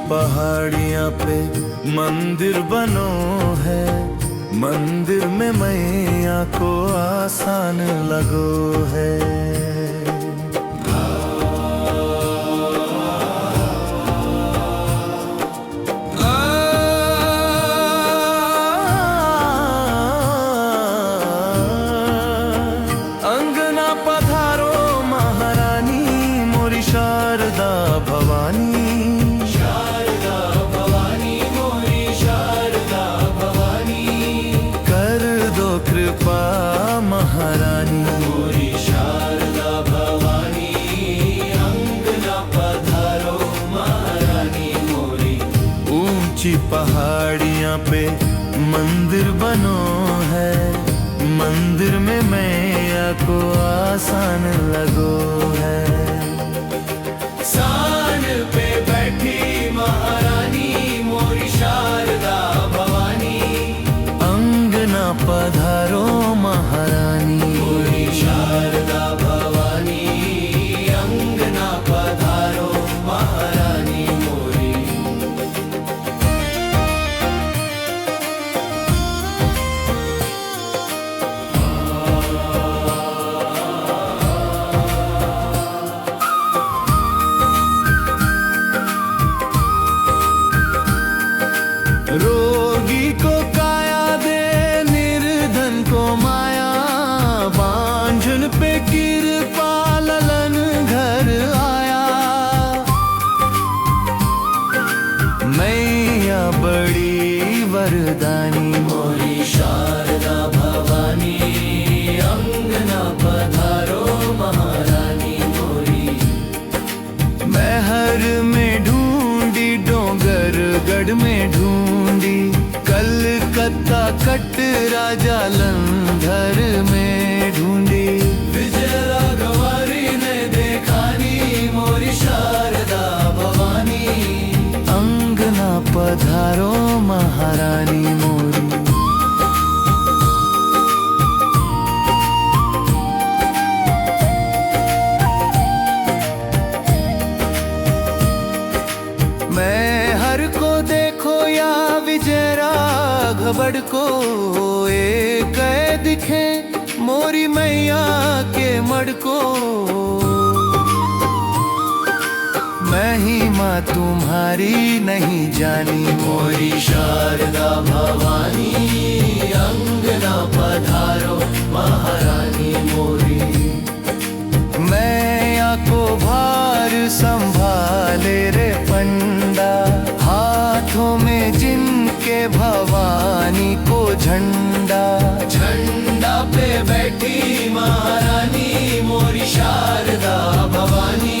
पहाड़ियाँ पे मंदिर बनो है, मंदिर में मैया को आसान लगो है। अंगना पधारो महारानी मोरी शारदा भवानी, महारानी मोरी शारदा भवानी। अंगना पधारो महारानी मोरी। ऊंची पहाड़ियाँ पे मंदिर बनो है, मंदिर में मैया को आसान लगो है। सान पे बैठी महारानी मोरी शारदा भवानी। अंगना पधारो महारानी मोरी शारदा भवानी। अंगना पधारो महारानी मोरी। रोगी को काया दे, निर्धन को माया, बांझन पे कृपा ललन घर आया। मैया बड़ी वरदानी मोरी शारदा भवानी। अंगना पधारो महारानी मोरी। महर में ढूंढी, डोंगर गढ़ में ढूंढी, कलकत्ता कटरा जालंधर में ढूंढी। विजय राघवारी ने देखानी मोरी शारदा भवानी। अंगना पधारो महारानी मोरी। मैं हर को देखो या विजय राघवड़ को, एक दिखे मोरी मैया के मड़ को। महिमा तुम्हारी नहीं जानी मोरी शारदा भवानी। अंगना पधारो महारानी मोरी। मैया को भार संभाले रे पंडा, हाथों में जिनके भवानी को झंडा। झंडा पे बैठी महारानी मोरी शारदा भवानी।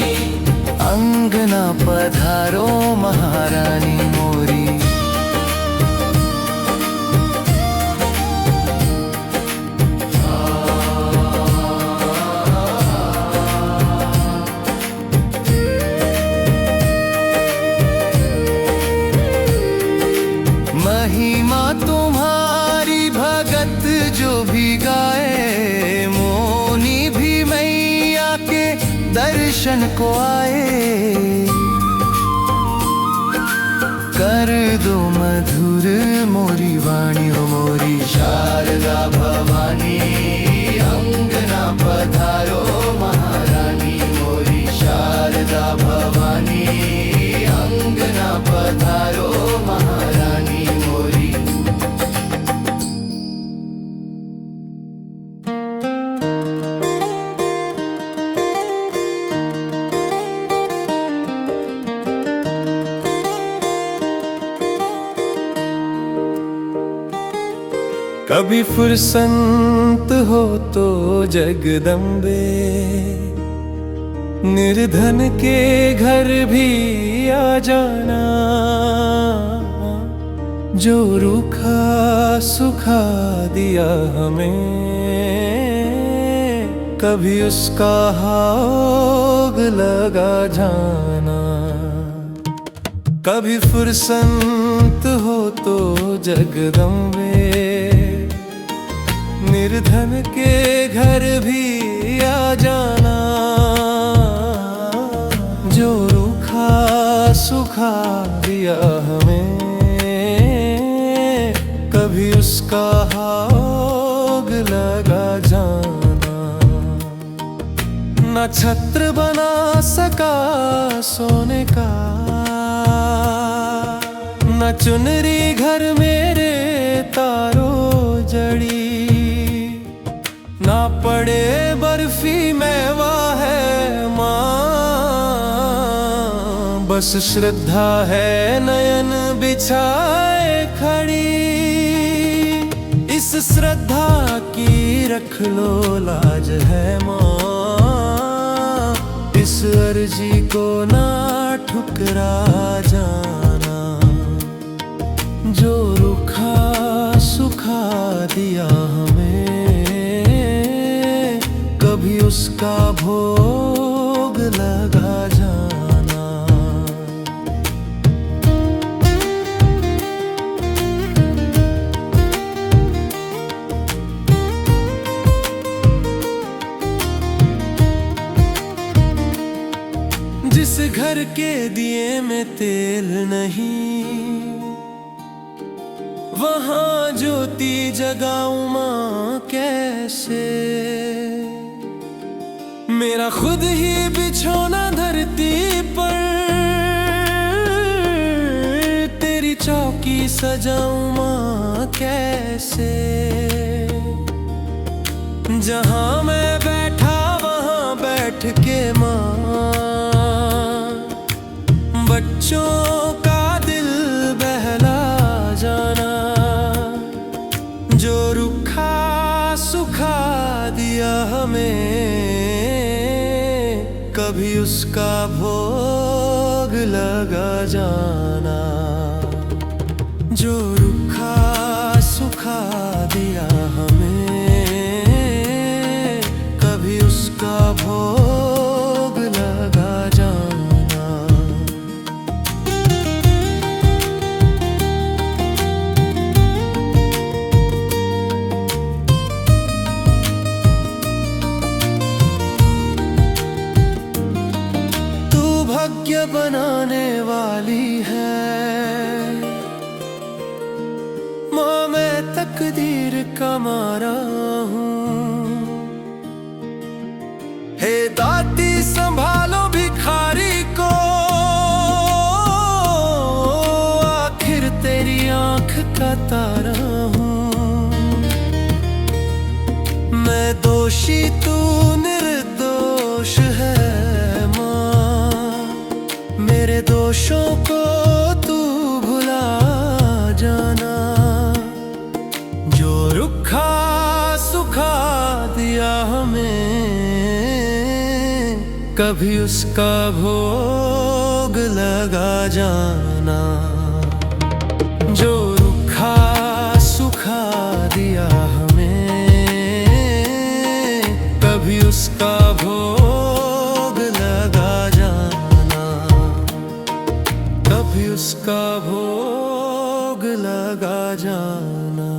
अंगना पधारो महारानी मोरी। महिमा तुम्हारी भगत जो भी गाए, मोनी भी मैया के दर्शन को आए। कर दो मधुर मोरी वाणी हो मोरी शारदा भवानी। अंगना पधारो महारानी मोरी शारदा भवानी। अंगना पधारो महारानी मोरी। कभी फुर्सत हो तो जगदम्बे, निर्धन के घर भी आ जाना। जो रूखा सुखा दिया हमें, कभी उसका हाथ लगा जाना। कभी फुर्सत हो तो जगदम्बे, निर्धन के घर भी आ जाना। जो रूखा सुखा सुखा दिया हमें, कभी उसका हाथ लगा जाना। न छत्र बना सका सोने का, न चुनरी घर मेरे तारों जड़ी, ना पड़े बर्फी मेवा है माँ, बस श्रद्धा है नयन बिछाए खड़ी। इस श्रद्धा की रख लो लाज है माँ, इस अर्जी को ना ठुकरा जाना। जो रुखा सुखा दिया हमें, कभी उसका भोग लगा जाना। जिस घर के दिए में तेल नहीं, वहाँ ज्योति जगाऊं माँ कैसे। मेरा खुद ही बिछोना धरती पर, तेरी चौकी सजाऊं माँ कैसे। जहाँ मैं बैठा वहाँ बैठ के माँ, बच्चों का दिल बहला जाना। जो रुखा सुखा दिया हमें, कभी उसका भोग लगा जाना। जो रुखा सुखा दिया हमें, कभी उसका भोग लगा जाना। तू भाग्य बनाने वाली है माँ, मैं तकदीर का मारा हूँ। हे दाती संभालो भिखारी को, आखिर तेरी आंख का तारा हूँ। मैं दोषी तू निर्दोष है माँ, मेरे दोषों को तू भुला जाना। जो रुखा सुखा दिया हमें, कभी उसका भोग लगा जाना। जो रुखा सुखा दिया हमें, कभी उसका भोग लगा जाना। कभी उसका भोग लगा जाना।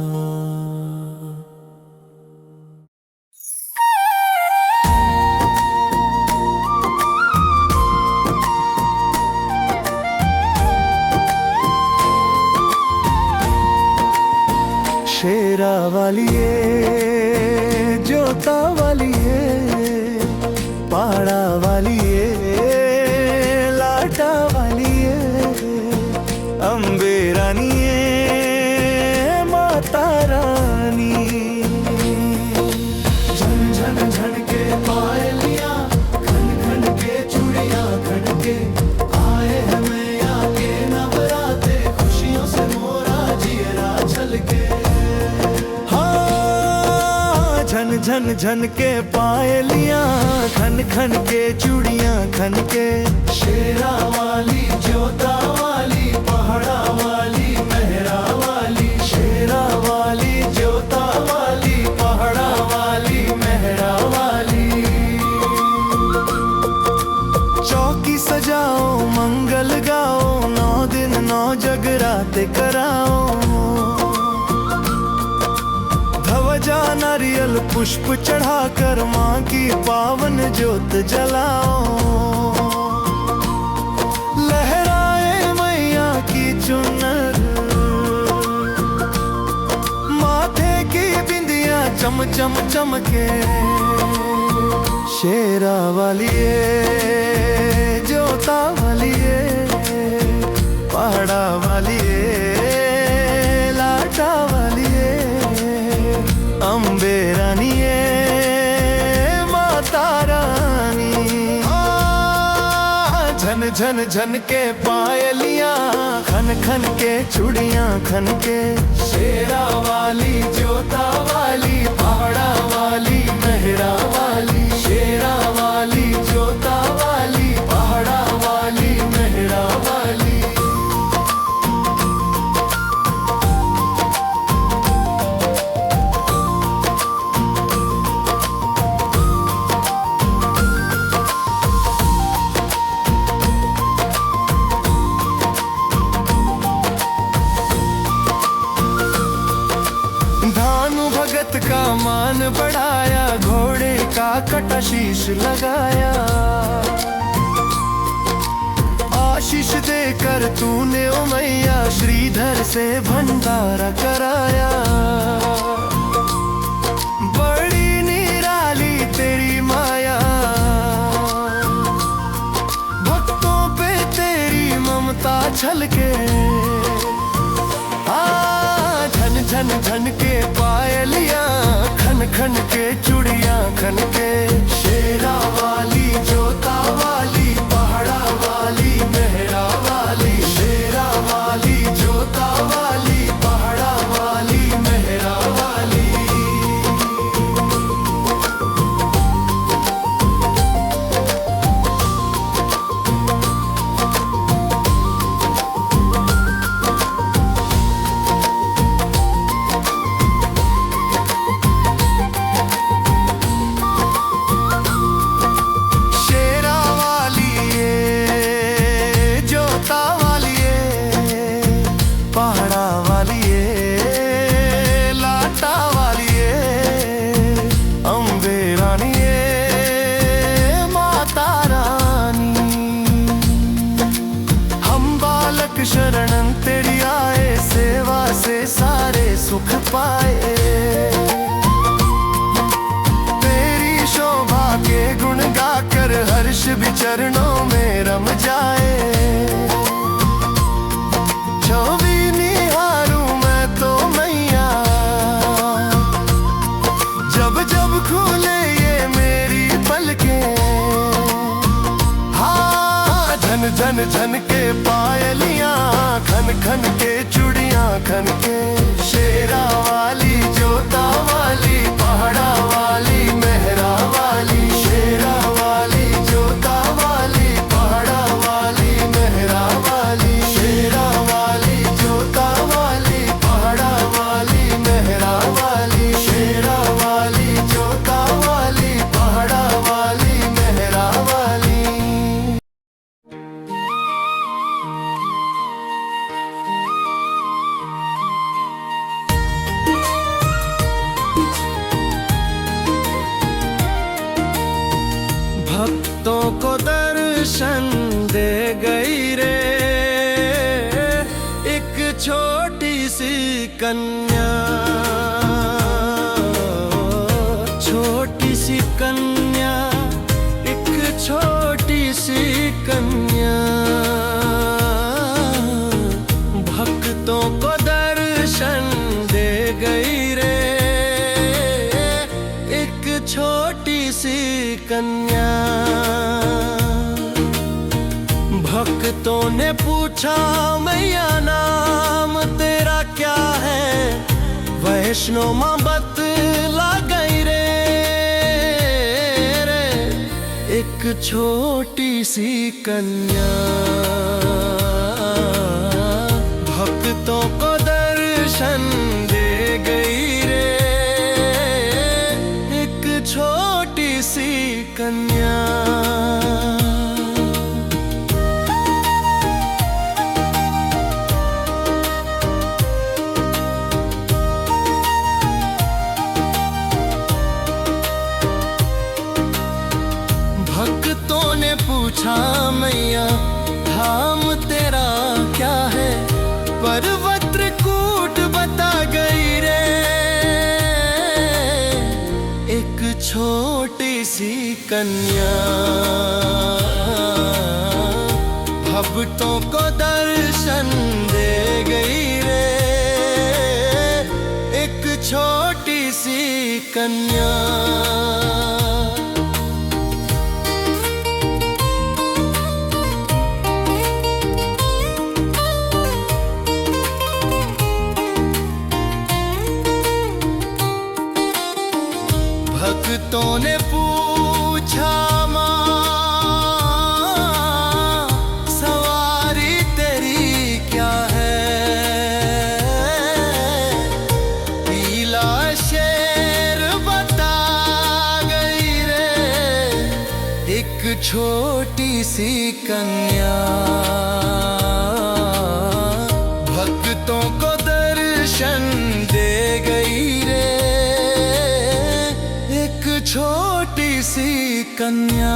शेरा वालिए, जोता वालिए, पहाड़ा वालिए, लाटा वालिए, अम्बे रानिए, माता रानी। झन झन झन के पायलियां, खन खन के चूड़ियां खन के, आए हैं मैया के नवराते, खुशियों से मोरा जियरा छलके। झन झन के पायलियां, खन खन के चूड़ियां खन के। शेरा वाली, जोता वाली, पहाड़ा वाली, मेहरा वाली। शेरा वाली, जोता वाली, पहाड़ा वाली, मेहरा वाली। चौकी सजाओ, मंगल गाओ, 9 दिन 9 जगराते कराओ। ध्वजा नारियल पुष्प चढ़ाकर माँ की पावन ज्योत जलाओ। लहराए चम चम चमके। शेरा वालिए, जोता वालिए, पहाड़ा वालिए, लाटा वालिए, अम्बे रानिए, माता रानी। झन झन झन के पायलियां, खन खन के चूड़ियां खन के। शेरा वाली, जोता वाली, पहाड़ा वाली, मेहरा वाली। शेरा वाली, जोता वाली, पहाड़ा वाली, मेहरा वाली। भगत का मान बढ़ाया, घोड़े का कटा शीश लगाया। आशीष देकर तूने ओ मैया, श्रीधर से भंडारा कराया। बड़ी निराली तेरी माया, भक्तों पे तेरी ममता छलके। झन झन झन के पायलियां, खन खन के चूड़ियां खन के। शेरा वाली, जोता वाली, पहाड़ा वाली, मेहरा वाली। शेरा वाली, जोता वाली, पहाड़ा वाली, मेहरा वाली। शरणन तेरी आए, सेवा से सारे सुख पाए। तेरी शोभा के गुण गाकर हर्ष भी चरणों में रम जाए। छवि निहारूं मैं तो मैया, जब जब खुले ये मेरी पलकें। हाँ, झन झन झन के पायलियां, खन खन के चूड़ियां खन के। शेरा वाली, जोता वाली, पहाड़ा वाली, मेहरा वाली। शेरा वाली, जोता वाली, पहाड़ा वाली, मेहरा वाली। शेरा वाली, जोता वाली, पहाड़ा वाली, मेहरा वाली। शेरा वाली, जोता वाली, पहाड़ा वाली, मेहरा वाली। भक्तों को दर्शन दे गई रे एक छोटी सी कन्या। छोटी सी कन्या, एक छोटी सी कन्या। भक्तों को दर्शन दे गई रे एक छोटी सी कन्या। भक्तों ने पूछा मैया नाम तेरा क्या है, वैष्णो माँ बतला गई रे एक छोटी सी कन्या। भक्तों को दर्शन दे गई रे एक छोटी सी कन्या। भक्तों ने पूछा मैया धाम तेरा क्या है, पर्वत कूट बता गई रे कन्या भक्तों को दर्शन दे गई रे एक छोटी सी कन्या। भक्तों ने पूछा माँ सवारी तेरी क्या है, पीला शेर बता गई रे एक छोटी सी कन्या। भक्तों को दर्शन दे गई रे छोटी सी कन्या।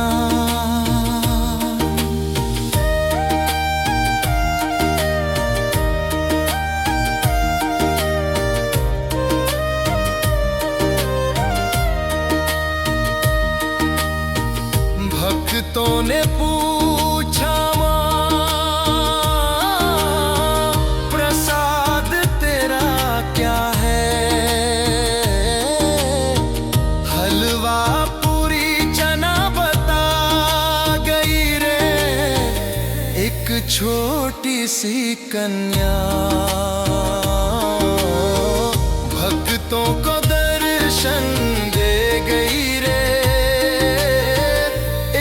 भक्तों ने पूछा प्रसाद तेरा क्या है, हलवा पूरी चना बता गई रे एक छोटी सी कन्या। भक्तों को दर्शन दे गई रे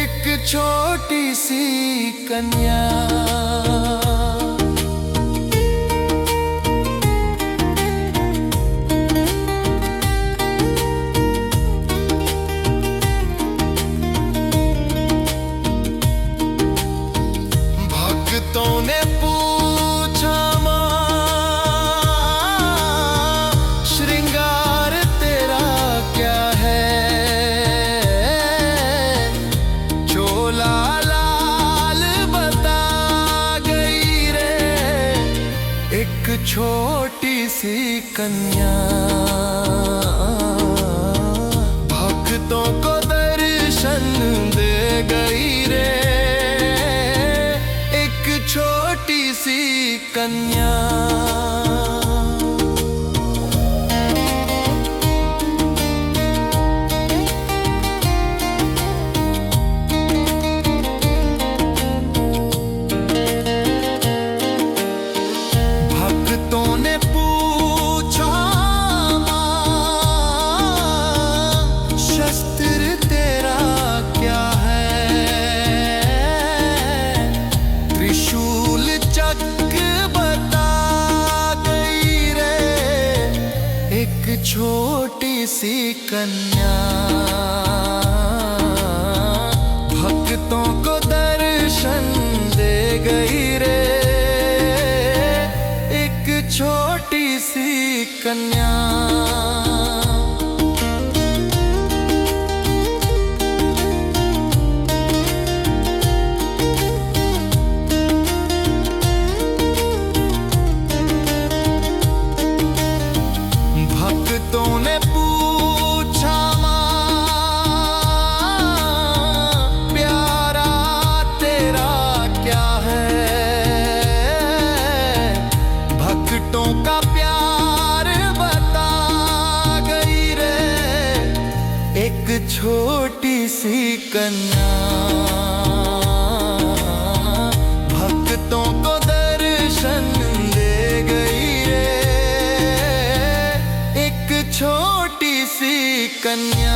एक छोटी सी कन्या। भक्तों ने पूछा श्रृंगार तेरा क्या है, चोला लाल बता गई रे एक छोटी सी कन्या। भक्तों को दर्शन दे गई रे छोटी सी कन्या। भक्तों ने पूछा शस्त्र तेरा क्या है, त्रिशूल चक्र बता गई रे एक छोटी सी कन्या। भक्तों को दर्शन दे गई रे एक छोटी सी कन्या। भक्तों ने पूछा प्यारा तेरा क्या है, भक्तों का प्यार बता गई रे एक छोटी सी कन्या। भक्तों को दर्शन दे गई रे एक छोटी सी कन्या।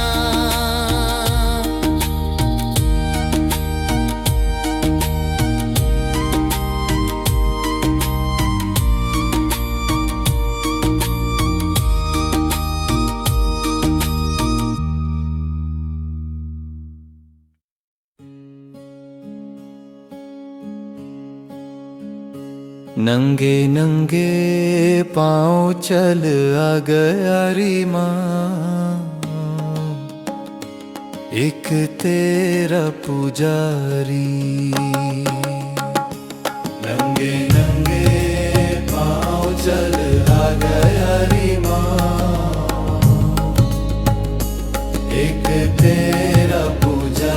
नंगे नंगे पाँव चल आ गया री माँ एक तेरा पुजारी। नंगे नंगे पाँव चल आ गया री माँ एक तेरा पुजारी।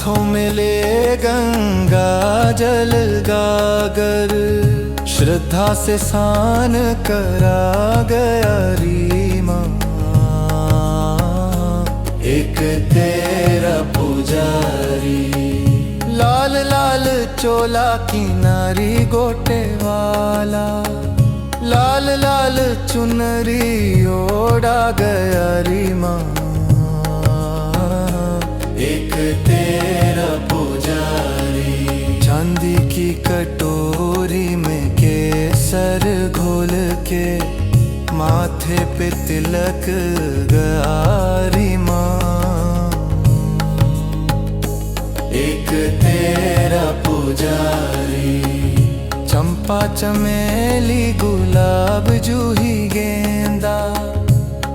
हाथों में ले गंगा जल गागर, श्रद्धा से स्नान करा गया री माँ। एक तेरा पुजारी, लाल लाल चोला किनारी गोटे वाला, लाल लाल चुनरी ओढ़ा गया री माँ। एक तेरा पुजारी, चांदी की कटोरी में केसर घोल के माथे पे तिलक गारी माँ। एक तेरा पुजारी, चंपा चमेली गुलाब जूही गेंदा,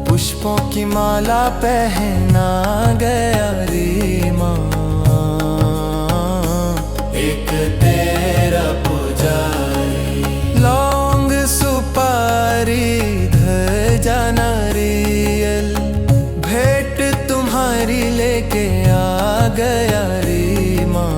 पुष्पों की माला पहना गया री माँ। एक तेरा पुजारी, लौंग सुपारी ध्वजा नारियल, भेंट तुम्हारी लेके आ गया री माँ।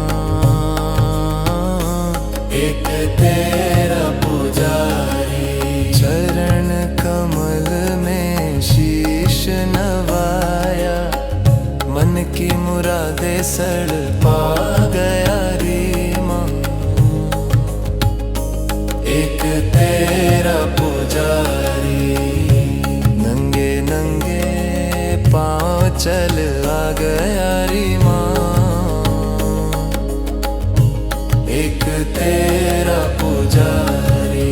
एक तेरा पुजारी, चरण कमल में शीश नवाया, मन की मुरादे सड़ पा गया री माँ। एक तेरा पुजारी, नंगे नंगे पाँव चल आ गया री माँ। एक तेरा पुजारी।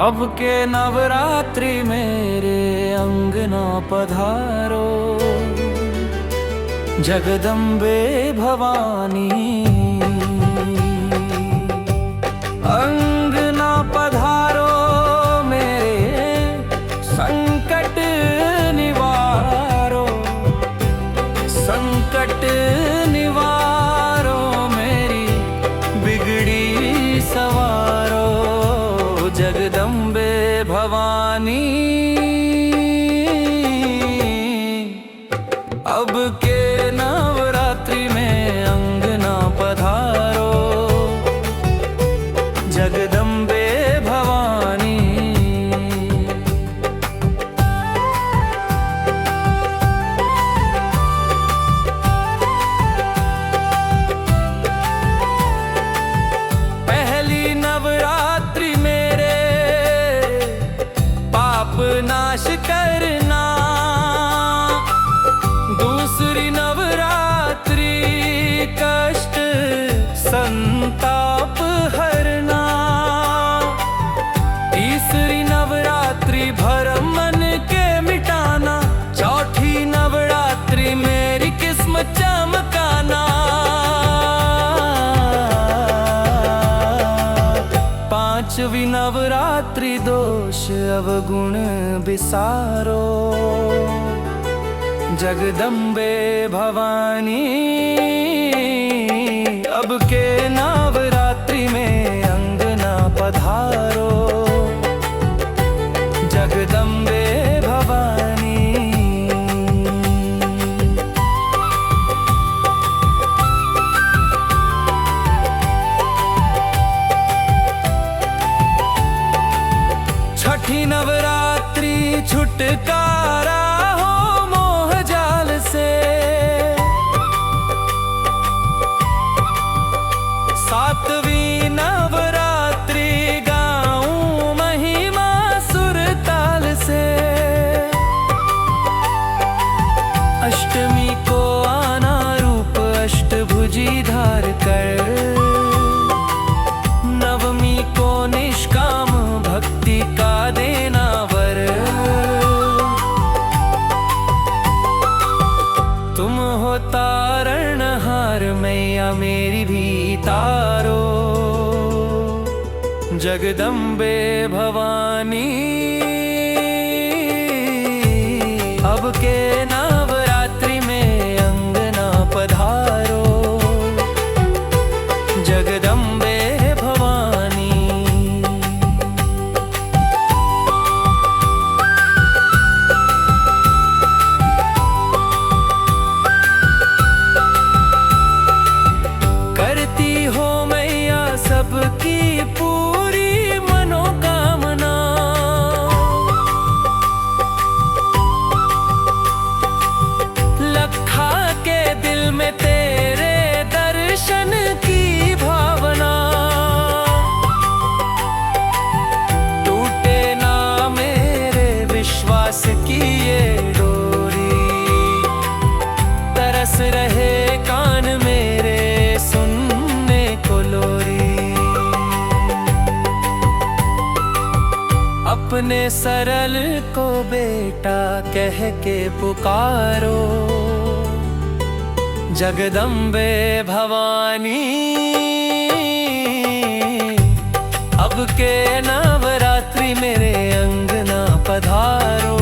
अब के नवरात्रि मेरे अंगना पधारो, जगदम्बे भवानी। अंगना पधारो मेरे संकट निवारो, संकट निवारो मेरी बिगड़ी सवारो, जगदम्बे भवानी। अब के नवरात्रि में अंगना पधारो, जगदम्बे भवानी। पहली नवरात्रि मेरे पाप नाश करना, दूसरी नवरात्रि कष्ट संताप हरना, तीसरी नवरात्रि भरम मन के मिटाना, चौथी नवरात्रि मेरी किस्मत चमकाना, पांचवी नवरात्रि दोष अवगुण बिसारो, जगदम्बे भवानी। अब के नवरात्रि में अंगना पधारो, जगदम्बे भवानी। छठी नवरात्रि छुटकारा हो मोह जाल से, तारणहार मैया मेरी भी तारो, जगदम्बे भवानी। अब के नवरात्रि में अंगना पधारो, जगदम्बे भवानी। करती हो मैया सबकी पूरी मनोकामना, लखा के दिल में तेरे दर्शन की भावना। टूटे ना मेरे विश्वास की ये डोरी, तरस रहे कान मेरे सुनने को लोरी। अपने सरल को बेटा कह के पुकारो, जगदम्बे भवानी। अब के नवरात्रि मेरे अंगना पधारो,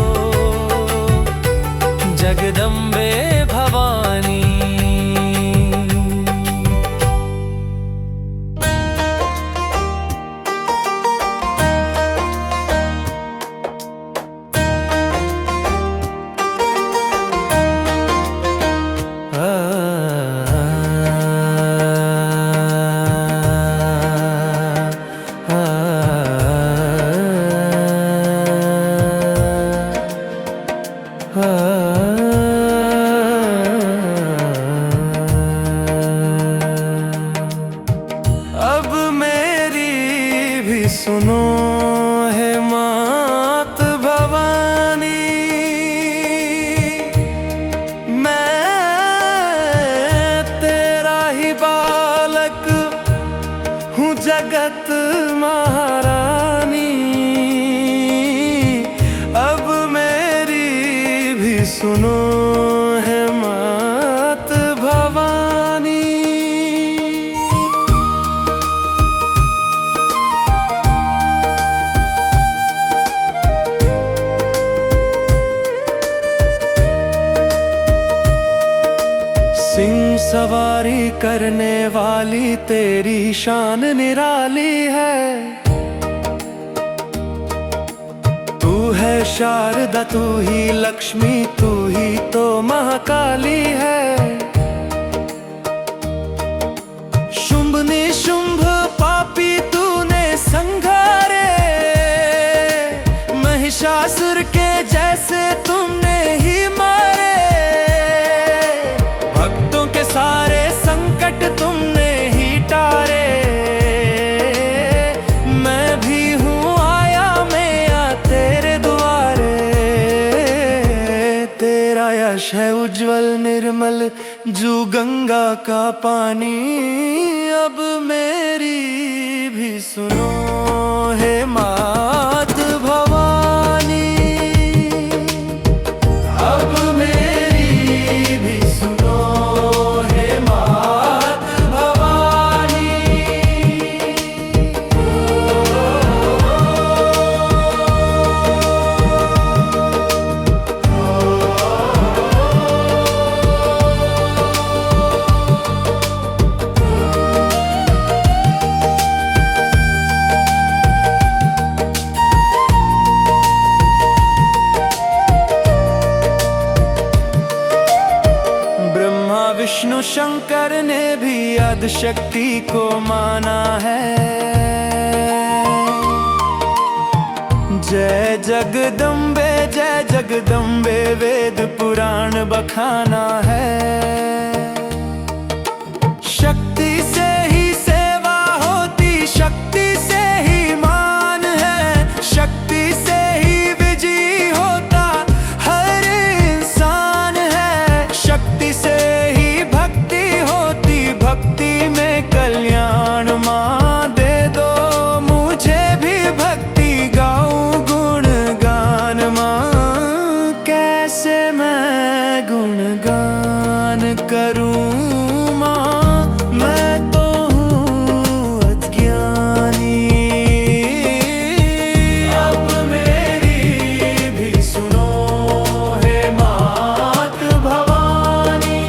जगदम्बे भवानी। अब मेरी भी सुनो है मात भवानी, मैं तेरा ही बालक हूँ जगत महारानी। अब मेरी भी सुनो है मात भवानी। सिंह सवारी करने वाली तेरी शान निराली है। तू है शारदा, तू ही लक्ष्मी, तू ही तो महाकाली है। शुंभ निशुंभ पापी तूने संघारे, महिषासुर के जैसे तुमने ही मारे। भक्तों के सारे संकट तुमने ही टारे। मैं भी हूँ आया मैया तेरे द्वारे, तेरा यश है उज्जवल निर्मल जू गंगा का पानी। अब मेरी भी सुनो है मात भवानी, अब मेरी भी सुनो है मात भवानी। विष्णु शंकर ने भी आदिशक्ति को माना है। जय जगदम्बे वेद पुराण बखाना है। शक्ति से ही सेवा होती, शक्ति से ही मान है। शक्ति से ही विजयी होता हर इंसान है। शक्ति से ही भक्ति होती, भक्ति में कल्याण। माँ दे दो मुझे भी भक्ति, गाऊं गुणगान। माँ कैसे मैं गुणगान करूं मां, मैं तो हूँ अज्ञानी। अब मेरी भी सुनो हे मात भवानी।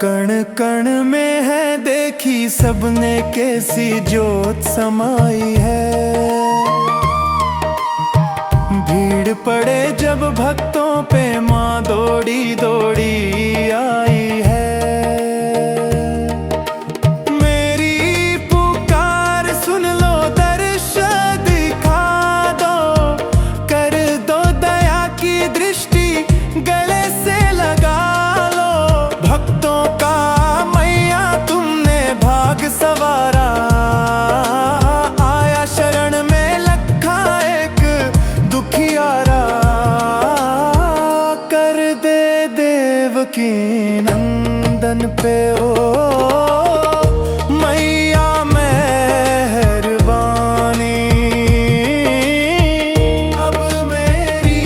कण कण में है देखी सबने कैसी जोत समाई है। भीड़ पड़े जब भक्तों पे माँ दौड़ी दौड़ी आई है। मेरी पुकार सुन लो, दर्श दिखा दो, कर दो दया की दृष्टि, गले से लगा लो। भक्तों का मैया तुमने भाग सवारा, आया शरण में लखा एक दुखियारा। कर दे देवकी नंदन पे ओ मैया मेहरबानी। अब मेरी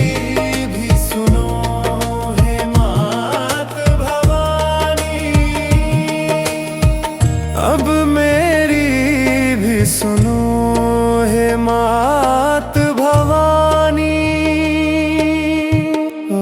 भी सुनो हे मात भवानी। अब मेरी भी सुनो हे मात भवानी। ओ,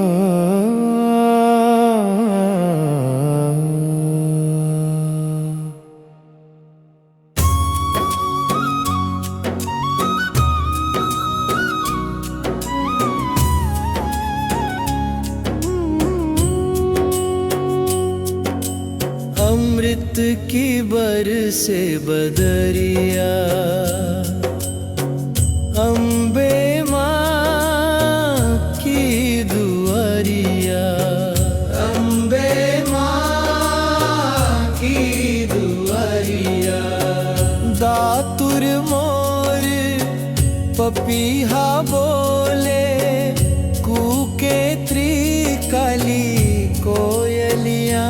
अमृत की बरसे बदरिया, अम्बे माँ की दुआरिया। अम्बे माँ की दुआरिया। दातुर मोर पपीहा बोले, कूके त्रिकाली कोयलिया।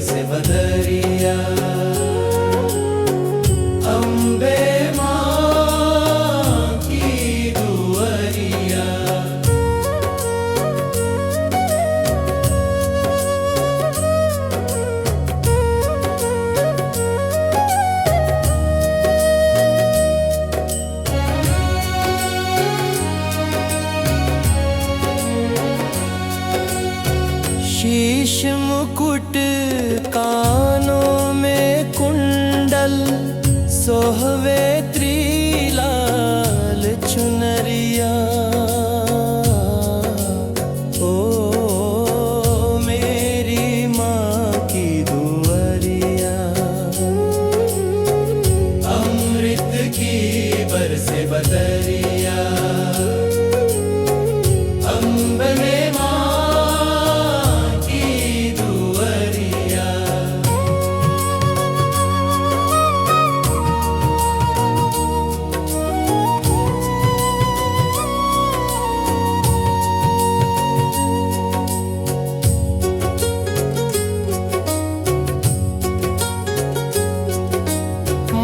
से बदरिया, अम्बे माँ की दुआरिया। शीश मुकुट कानों में कुंडल, सोहवे त्रिलाल चुनरिया। ओ मेरी माँ की दुआरिया, अमृत की बरसे बदरिया। अम्बे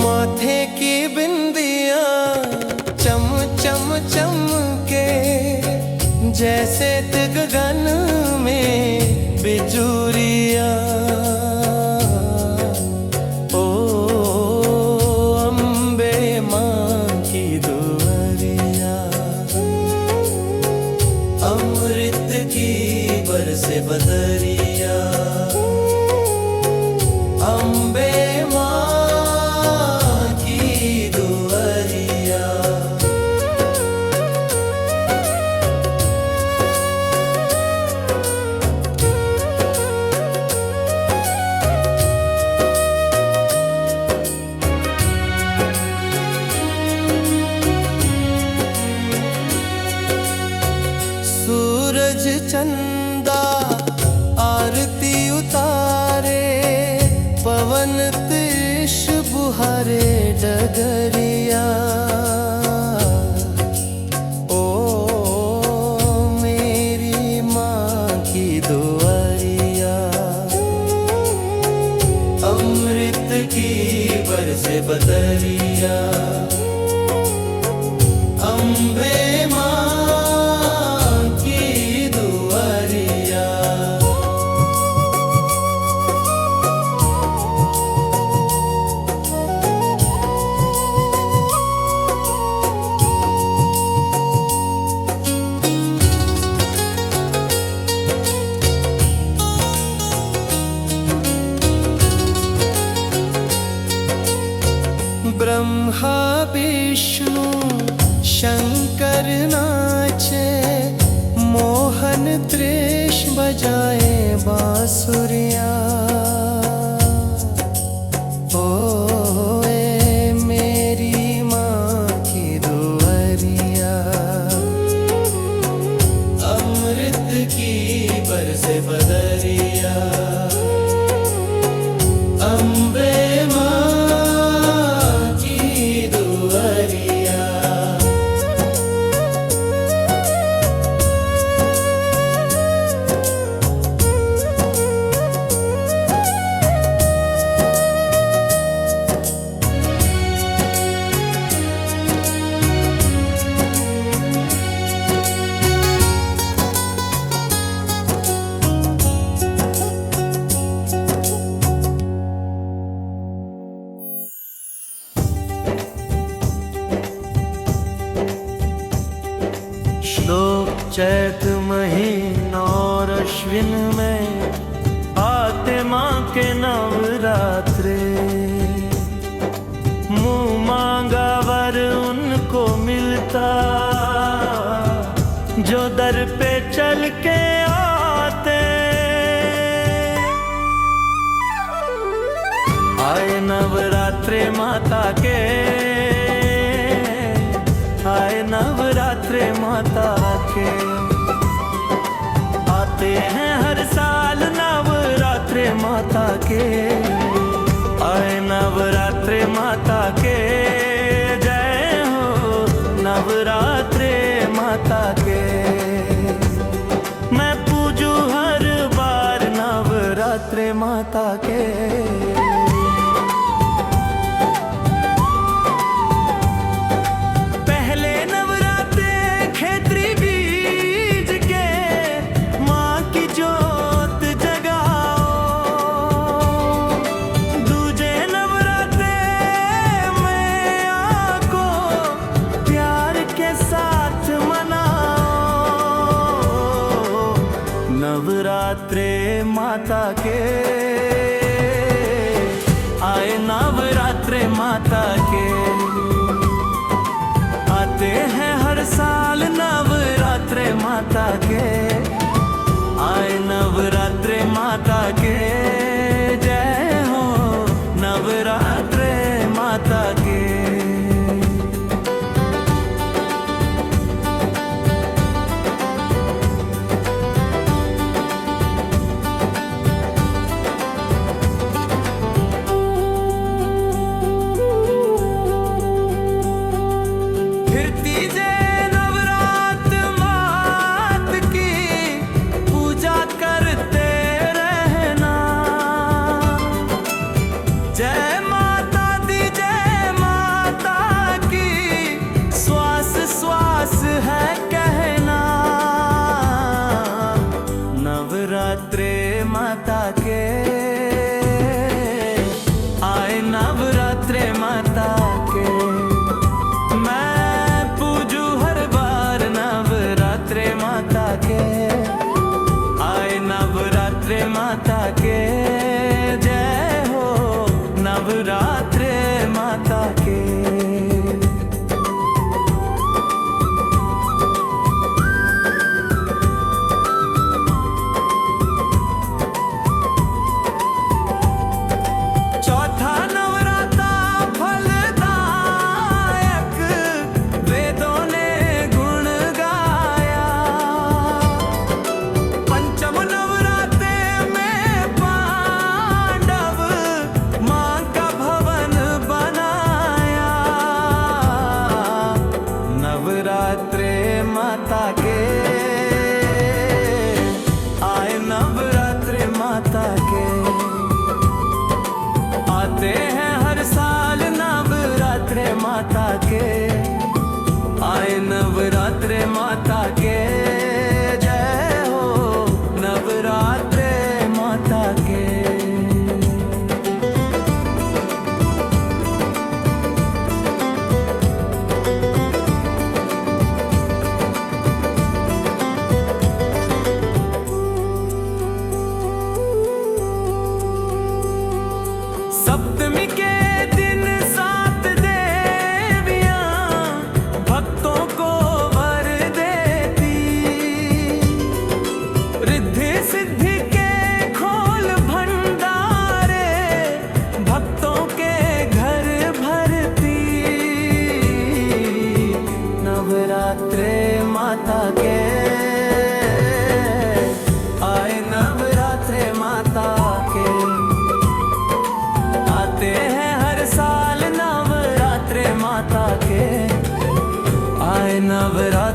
माथे की बिंदिया चम चम चम के, जैसे गगन में बिजुरिया। ओ अम्बे माँ की दुआरिया, अमृत की बरसे बदरिया। अम्बे सूरज चंदा आरती उतारे पवन तीश बुहारे डगरिया। ओ मेरी माँ की दुआरिया, अमृत की बरसे बदरिया। अम्बे माँ की दुआरिया। ब्रह्मा विष्णु शंकर नाचे, मोहन त्रिश बजाए बांसुरिया। ओ ए मेरी माँ की दुआरिया, अमृत की बरसे बदरिया। अम्बे माँ की दुआरिया। श्लोक चैत महीना और अश्विन में आते माँ के नवरात्रे। मुँह मांगा वर उनको मिलता, जो दर पे चल के आते। आए नवरात्रे माता के, आए नवरात्रे माता के। आते हैं हर साल नवरात्रे माता के। आए नवरात्रे माता के, जय हो नवरात्रे माता के। मैं पूजू हर बार नवरात्रे माता के। नवरात्रे माता के, आए नवरात्रे माता के। आते हैं हर साल नवरात्रे माता के। आए नवरात्रे माता के, जय हो नवरात्रे माता के। नवरात्रे माता के, आए नवरात्रे माता के। मैं पूजू हर बार नवरात्रे माता के। आए नवरात्रे माता के, जय हो नवरात्रे माता के।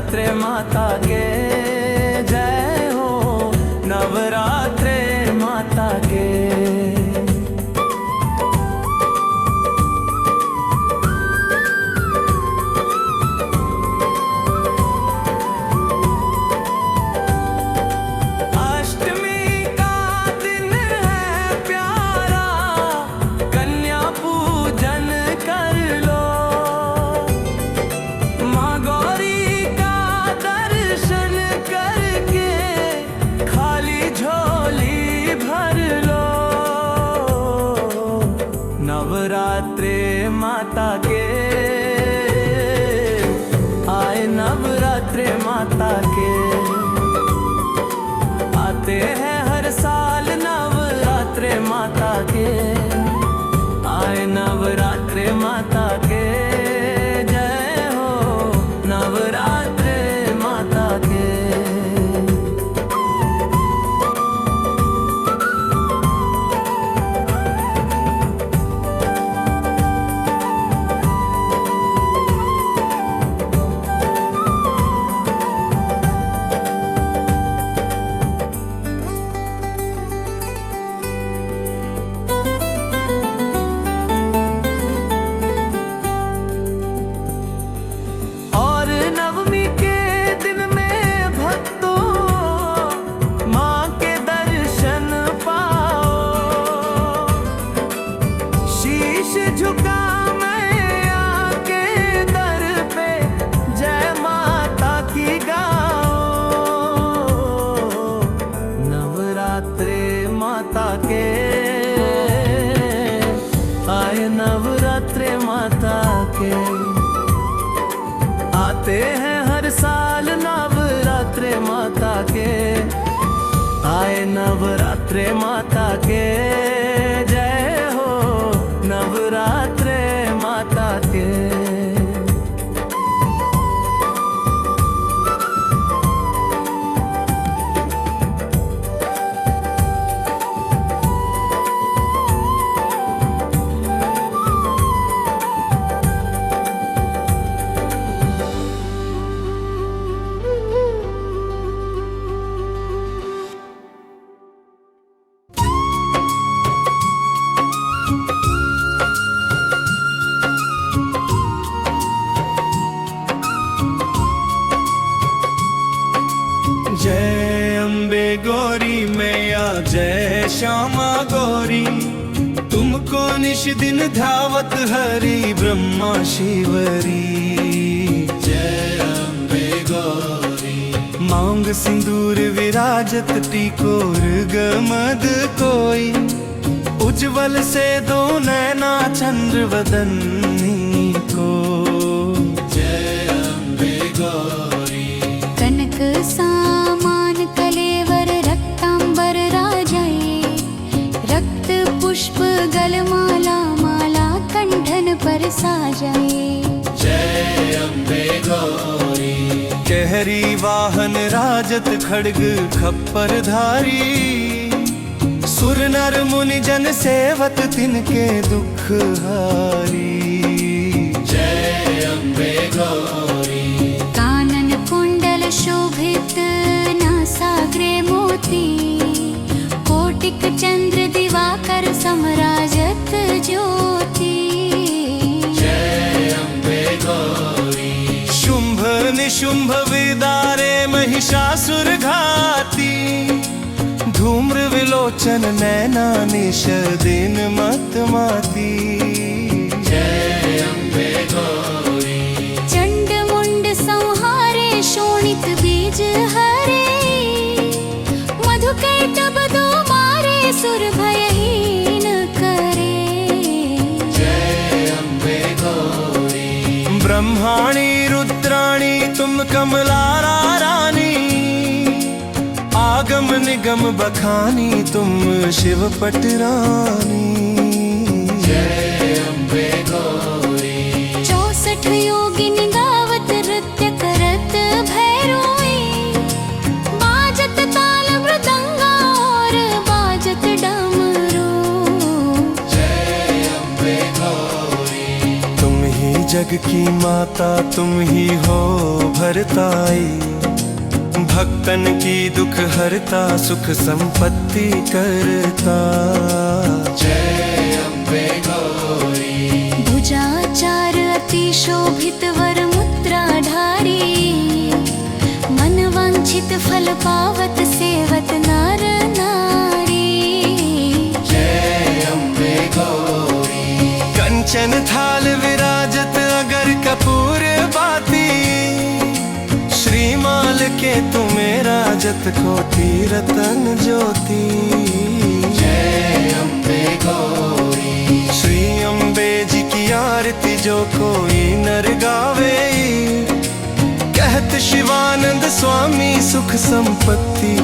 नवरात्रे माता के जय हो, नवरात्रे माता के। नवरात्रे माता के आए, नवरात्रे माता के आते हैं हर साल। नवरात्रे माता के आए, नवरात्रे माता के जय हो, नवरात्रे माता के। झुका मैं आके दर पे, जय माता की गाओ। नवरात्रे माता के आए, नवरात्रे माता के आते हैं हर साल। नवरात्रे माता के आए, नवरात्रे माता के जय हो, नवरात्रे माता के। जय अम्बे गौरी मैया, जय श्यामा गौरी, तुमको निश दिन धावत हरि ब्रह्मा शिवरी। जय अम्बे गौरी, मांग सिंदूर विराजत टिकोर गमद कोई, उज्जवल से दो नैना चंद्र वदनी को। जय अम्बे गौरी, कनक सामान कलेवर रक्तांबर राजाए, रक्त पुष्प गलमाला माला कंठन पर साजाए। जय अम्बे गौरी, कहरी वाहन राजत खड्ग खप्पर धारी, सुर नर मुनि जन सेवत तिनके दुख हारी। जय अम्बे गौरी, कानन कुंडल शोभित नासाग्रे मोती, कोटिक चंद्र दिवाकर समराजत ज्योति। जय अम्बे गौरी, शुंभ निशुंभ विदारे महिषासुर घाती, धूम्र विलोचन नैना निश दिन मत माती। जय अम्बे गौरी, चंड मुंड संहारे शोणित बीज हरे, मधुकैटभ दो मारे सुर भयहीन करे। जय अम्बे गौरी, ब्रह्माणी रुद्राणी तुम कमलारा रानी, आगम निगम बखानी तुम शिव पटरानी। जय अम्बे गौरी, 64 योगिनी गावत नृत्य करत भैरोई, बाजत ताल मृदंगा और बाजत डमरू। जय अम्बे गौरी, तुम ही जग की माता तुम ही हो भरताई, भक्तन की दुख हरता सुख संपत्ति करता। जय अम्बे गौरी। भुजाचार अति शोभित वर मुद्राधारी, मन वांछित फल पावत सेवत नार नारी। जय अम्बे गौरी। कंचन थाल विराजत अगर कपूर बाती, श्रीमाल के तुम्हें राजत कोटि रतन ज्योति। जय अम्बे गौरी। श्री अम्बे जी की आरती जो कोई नर गावे, कहत शिवानंद स्वामी सुख संपत्ति